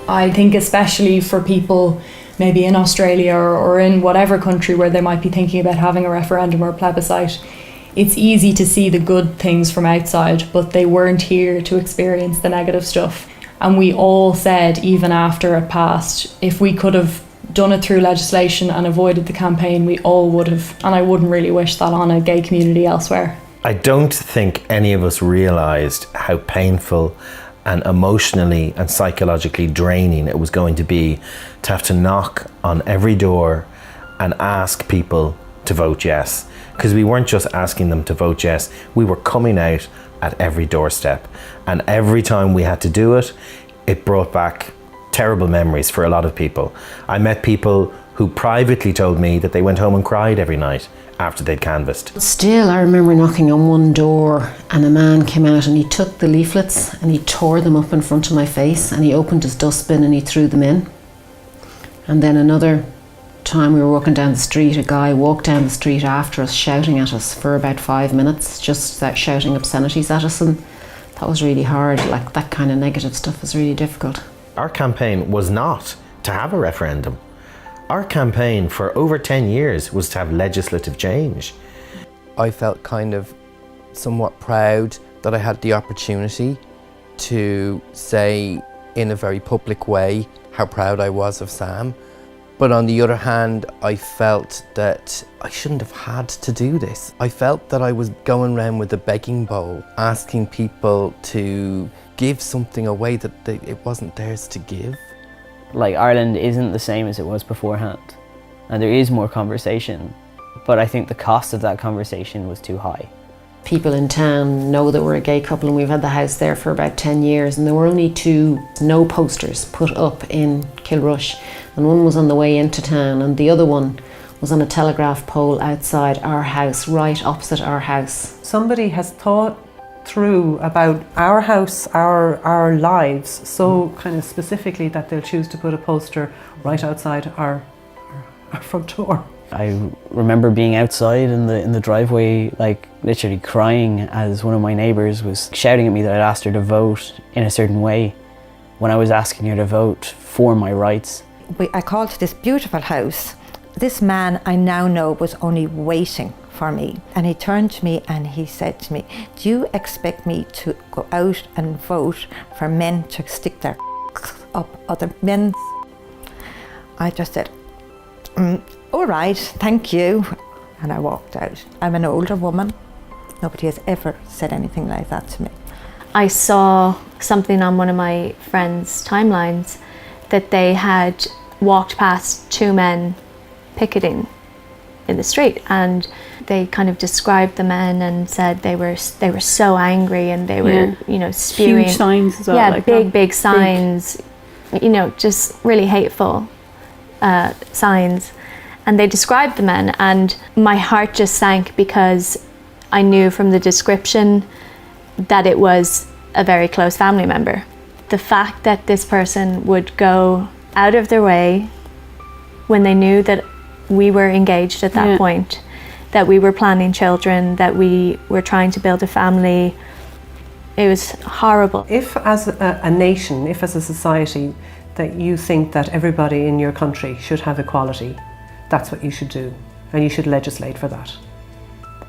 I think especially for people maybe in Australia or in whatever country where they might be thinking about having a referendum or a plebiscite, it's easy to see the good things from outside, but they weren't here to experience the negative stuff. And we all said, even after it passed, if we could have done it through legislation and avoided the campaign, we all would have. And I wouldn't really wish that on a gay community elsewhere. I don't think any of us realised how painful and emotionally and psychologically draining it was going to be to have to knock on every door and ask people to vote yes. Because we weren't just asking them to vote yes, we were coming out at every doorstep. And every time we had to do it, it brought back terrible memories for a lot of people. I met people who privately told me that they went home and cried every night after they'd canvassed. Still, I remember knocking on one door and a man came out and he took the leaflets and he tore them up in front of my face and he opened his dustbin and he threw them in. And then another time we were walking down the street, a guy walked down the street after us shouting at us for about 5 minutes, just shouting obscenities at us, and that was really hard. Like, that kind of negative stuff was really difficult. Our campaign was not to have a referendum. Our campaign for over 10 years was to have legislative change. I felt kind of somewhat proud that I had the opportunity to say in a very public way how proud I was of Sam. But on the other hand, I felt that I shouldn't have had to do this. I felt that I was going around with a begging bowl, asking people to give something away that it wasn't theirs to give. Like, Ireland isn't the same as it was beforehand, and there is more conversation, but I think the cost of that conversation was too high. People in town know that we're a gay couple and we've had the house there for about 10 years, and there were only 2 no posters put up in Kilrush, and one was on the way into town and the other one was on a telegraph pole outside our house, right opposite our house. Somebody has thought through about our house, our lives, so kind of specifically that they'll choose to put a poster right outside our front door. I remember being outside in the driveway, like literally crying as one of my neighbours was shouting at me that I'd asked her to vote in a certain way when I was asking her to vote for my rights. I called to this beautiful house. This man I now know was only waiting for me, and he turned to me and he said to me, "Do you expect me to go out and vote for men to stick their up other men?" I just said, "All right, thank you," and I walked out. I'm an older woman. Nobody has ever said anything like that to me. I saw something on one of my friends' timelines that they had walked past 2 men picketing in the street, and they kind of described the men and said they were so angry and they were, you know, spewing huge signs as well. Yeah, like big signs, you know, just really hateful signs. And they described the men, and my heart just sank because I knew from the description that it was a very close family member. The fact that this person would go out of their way when they knew that we were engaged at that point, that we were planning children, that we were trying to build a family, it was horrible. If as a nation, if as a society, that you think that everybody in your country should have equality, that's what you should do, and you should legislate for that.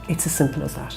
It's as simple as that.